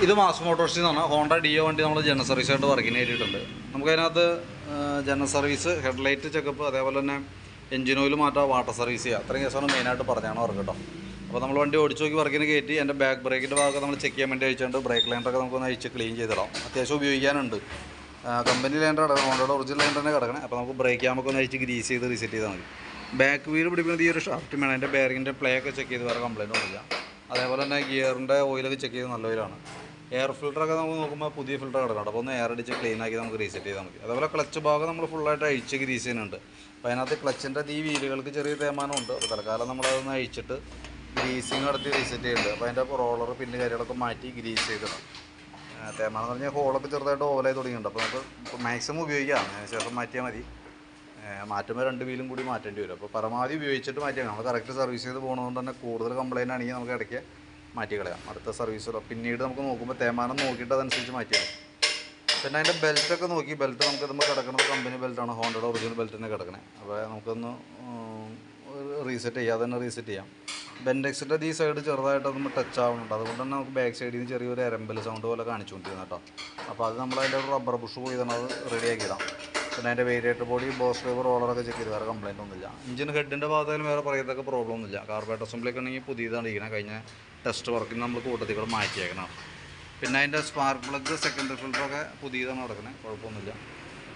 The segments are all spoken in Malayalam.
ഇത് മാസ് മോട്ടോഴ്സിൽ നിന്നാണ് ഹോണ്ട ഡിയോ വണ്ടി നമ്മൾ ജനറൽ സർവീസായിട്ട് വർക്കിന് കയറ്റിയിട്ടുണ്ട്. നമുക്കതിനകത്ത് ജനറൽ സർവീസ്, ഹെഡ്ലൈറ്റ് ചെക്കപ്പ്, അതേപോലെ തന്നെ എഞ്ചിൻ ഓയിൽ മാറ്റുക, വാട്ടർ സർവീസ് ചെയ്യുക, അത്രയും കേസാണ് മെയിനായിട്ട് പറഞ്ഞാണ് വർക്ക് കേട്ടോ. അപ്പോൾ നമ്മൾ വണ്ടി ഓടിച്ച് നോക്കി വർക്കിന് കയറ്റി എൻ്റെ ബാക്ക് ബ്രേക്കിൻ്റെ ഭാഗമൊക്കെ നമ്മൾ ചെക്ക് ചെയ്യാൻ വേണ്ടി അയച്ചുകൊണ്ട് ബ്രേക്ക് ലൈൻഡറൊക്കെ നമുക്കൊന്ന് അയച്ച് ക്ലീൻ ചെയ്തിടാം. അത്യാവശ്യം ഉപയോഗിക്കാനുണ്ട്. കമ്പനി ലൈൻഡർ കിടക്കണം, ഹോണ്ടയുടെ ഒറിജിനൽ ലൈൻഡർ തന്നെ കിടക്കണേ. അപ്പോൾ നമുക്ക് ബ്രേക്ക് ക്യാമൊക്കെ ഒന്ന് അയച്ച് ഗ്രീസ് ചെയ്ത് റീസെറ്റ് ചെയ്താൽ മതി. ബാക്ക് വീൽ പിടിക്കുന്നത് ഈ ഒരു ഷാഫ്റ്റ് വേണം. അതിൻ്റെ ബെയറിങ്ങിൻ്റെ പ്ലേ ഒക്കെ ചെക്ക് ചെയ്ത് വേറെ കംപ്ലയിൻ്റ് ഒന്നുമില്ല. അതേപോലെ തന്നെ ഗിയറിൻ്റെ ഓയിലൊക്കെ ചെക്ക് ചെയ്ത് നല്ല ഓയിലാണ്. എയർ ഫിൽറ്ററൊക്കെ നമുക്ക് നോക്കുമ്പോൾ പുതിയ ഫിൽറ്റർ കിടക്കണം. അപ്പോൾ ഒന്ന് എയർ അടിച്ച് ക്ലീൻ ആക്കി നമുക്ക് റീസെറ്റ് ചെയ്താൽ മതി. അതേപോലെ ക്ലച്ച് ഭാഗം നമ്മൾ ഫുള്ളായിട്ട് അഴിച്ച് ഗ്രീസ് ചെയ്യുന്നുണ്ട്. അപ്പോൾ അതിനകത്ത് ക്ലച്ചിൻ്റെ ഈ വീലുകൾക്ക് ചെറിയ തേയ്മാനമുണ്ട്. അപ്പോൾ തൽക്കാലം നമ്മളതൊന്ന് അഴിച്ചിട്ട് ഗ്രീസിങ് നടത്തി റീസെറ്റ് ചെയ്യുന്നുണ്ട്. അപ്പോൾ അതിൻ്റെ റോളർ പിന്നെ കാര്യങ്ങളൊക്കെ മാറ്റി ഗ്രീസ് ചെയ്തിടാം. തേയ്മാനം എന്ന് പറഞ്ഞാൽ ഹോളൊക്കെ ചെറുതായിട്ട് ഓവലായി തുടങ്ങിയിട്ടുണ്ട്. അപ്പോൾ നമുക്ക് മാക്സിമം ഉപയോഗിക്കാം. അതിനുശേഷം മാറ്റിയാൽ മതി. മാറ്റുമ്പോൾ 2 വീലും കൂടി മാറ്റേണ്ടി വരും. അപ്പോൾ പരമാവധി ഉപയോഗിച്ചിട്ട് മാറ്റിയാൽ നമ്മൾ കറക്റ്റ് സർവീസ് ചെയ്ത് പോകുന്നതുകൊണ്ട് തന്നെ കൂടുതൽ കംപ്ലയിൻ്റ് ആണെങ്കിൽ നമുക്ക് ഇടയ്ക്ക് മാറ്റി കളയാം. അടുത്ത സർവീസിലോ പിന്നീട് നമുക്ക് നോക്കുമ്പോൾ തേയ്മാനം നോക്കിയിട്ട് അതനുസരിച്ച് മാറ്റിയാൽ. പിന്നെ അതിൻ്റെ ബെൽറ്റൊക്കെ നോക്കി. ബെൽറ്റ് നമുക്ക് ഇതുമ്പോൾ കിടക്കുന്നത് കമ്പനി ബെൽറ്റാണ്, ഹോണ്ടയുടെ ഒറിജിനൽ ബെൽറ്റ് തന്നെ കിടക്കണേ. അപ്പോൾ നമുക്കൊന്ന് റീസെറ്റ് ചെയ്യാം, അതന്നെ റീസെറ്റ് ചെയ്യാം. ബെൻഡെക്സിൻ്റെ ഈ സൈഡ് ചെറുതായിട്ട് നമ്മൾ ടച്ച് ആവുന്നുണ്ട്. അതുകൊണ്ട് തന്നെ നമുക്ക് ബാക്ക് സൈഡിൽ നിന്ന് ചെറിയൊരു എരമ്പൽ സൗണ്ട് പോലെ കാണിച്ചുകൊണ്ടിരുന്നത് കേട്ടോ. അപ്പോൾ അത് നമ്മളതിൻ്റെ ഒരു റബ്ബർ പുഷ് പോയി തന്നെ അത് റെഡിയാക്കി ഇടാം. പിന്നെ അതിൻ്റെ വേരിയേറ്റർ ബോഡി, ബോസ് ഡ്രൈവർ, റോളറൊക്കെ ചെക്ക് ചെയ്ത് വേറെ കംപ്ലയിൻ്റ് ഒന്നുമില്ല. ഇഞ്ചിൻ ഹെഡിൻ്റെ ഭാഗത്തായാലും വേറെ പറയത്തൊക്കെ പ്രോബ്ലം ഒന്നുമില്ല. കാർബറേറ്റർ അസംബ്ലിയൊക്കെ ഉണ്ടെങ്കിൽ പുതിയതാണ് ഇരിക്കുന്നത്. കഴിഞ്ഞ ടെസ്റ്റ് വർക്കിന് നമ്മൾ കൂട്ടത്തിൽ മാറ്റിയേക്കണം. പിന്നെ അതിൻ്റെ സ്പാർക്ക് പ്ലഗ്, സെക്കൻഡറി ഫിൽറ്ററൊക്കെ പുതിയതാണ് നടക്കുന്നത്, കുഴപ്പമൊന്നുമില്ല.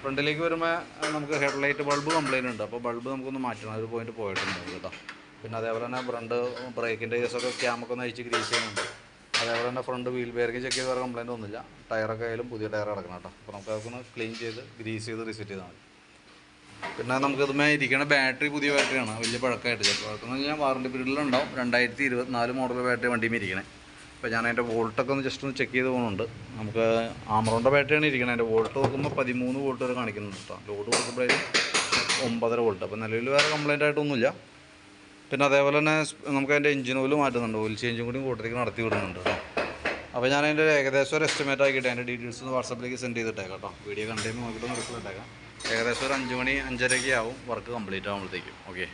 ഫ്രണ്ടിലേക്ക് വരുമ്പോൾ നമുക്ക് ഹെഡ്ലൈറ്റ് ബൾബ് കംപ്ലയിൻ്റ് ഉണ്ട്. അപ്പോൾ ബൾബ് നമുക്കൊന്ന് മാറ്റണം, ഒരു പോയിൻറ്റ് പോയിട്ടുണ്ട് കേട്ടോ. പിന്നെ അതേപോലെ തന്നെ ഫ്രണ്ട് ബ്രേക്കിൻ്റെ കേസൊക്കെ ക്യാമൊക്കെ ഒന്ന് അഴിച്ച് ഗ്രീസ് ചെയ്യുന്നുണ്ട്. അതേപോലെ തന്നെ ഫ്രണ്ട് വീൽ ബെയറിങ് ചെക്ക് ചെയ്ത് വേറെ കംപ്ലയിൻ്റ് ഒന്നുമില്ല. ടയറൊക്കെ ആയാലും പുതിയ ടയർ കിടക്കണം കേട്ടോ. അപ്പോൾ നമുക്ക് അതൊക്കെ ഒന്ന് ക്ലീൻ ചെയ്ത് ഗ്രീസ് ചെയ്ത് റീസെറ്റ് ചെയ്താൽ മതി. പിന്നെ നമുക്ക് ഇതുമേ ഇരിക്കുന്ന ബാറ്ററി പുതിയ ബാറ്ററിയാണ്, വലിയ പഴക്കമായിട്ട്. ചിലപ്പോൾ പഴക്കമെന്ന് പറഞ്ഞാൽ വാറണ്ടി പീരീഡിലുണ്ടാവും. 2024 മോഡൽ ബാറ്ററി വണ്ടിയും ഇരിക്കണേ. അപ്പോൾ ഞാൻ അതിൻ്റെ വോൾട്ടൊക്കെ ഒന്ന് ജസ്റ്റ് ഒന്ന് ചെക്ക് ചെയ്ത് പോകുന്നുണ്ട്. നമുക്ക് ആമറോണിൻ്റെ ബാറ്ററിയാണ് ഇരിക്കുന്നത്. അതിൻ്റെ വോൾട്ട് നോക്കുമ്പോൾ 13 വോൾട്ട് വരെ കാണിക്കുന്നുണ്ട് കേട്ടോ. ലോഡ് കൊടുക്കുമ്പോഴേക്കും 9.5 വോൾട്ട്. അപ്പോൾ നിലവിൽ വേറെ കംപ്ലയിൻ്റ് ആയിട്ടൊന്നുമില്ല. പിന്നെ അതേപോലെ തന്നെ നമുക്ക് അതിൻ്റെ എഞ്ചിൻ ഓയിൽ മാറ്റുന്നുണ്ട്. ഓയിൽ ചേഞ്ചും കൂടി കൂട്ടത്തേക്ക് നടത്തി വിടുന്നുണ്ട് കേട്ടോ. അപ്പോൾ ഞാൻ അതിൻ്റെ ഏകദേശം ഒരു എസ്റ്റിമേറ്റ് ആക്കിയിട്ട് അതിൻ്റെ ഡീറ്റെയിൽസ് വാട്സാപ്പിലേക്ക് സെൻഡ് ചെയ്തിട്ടേക്കാം കേട്ടോ. വീഡിയോ കണ്ടുകഴിയുമ്പോൾ നോക്കിയിട്ട് റിപ്ലൈ ഇട്ടേക്കാം. ഏകദേശം ഒരു 5 മണി 5:30 ആവും വർക്ക് കംപ്ലീറ്റ് ആകുമ്പോഴത്തേക്കും. ഓക്കെ.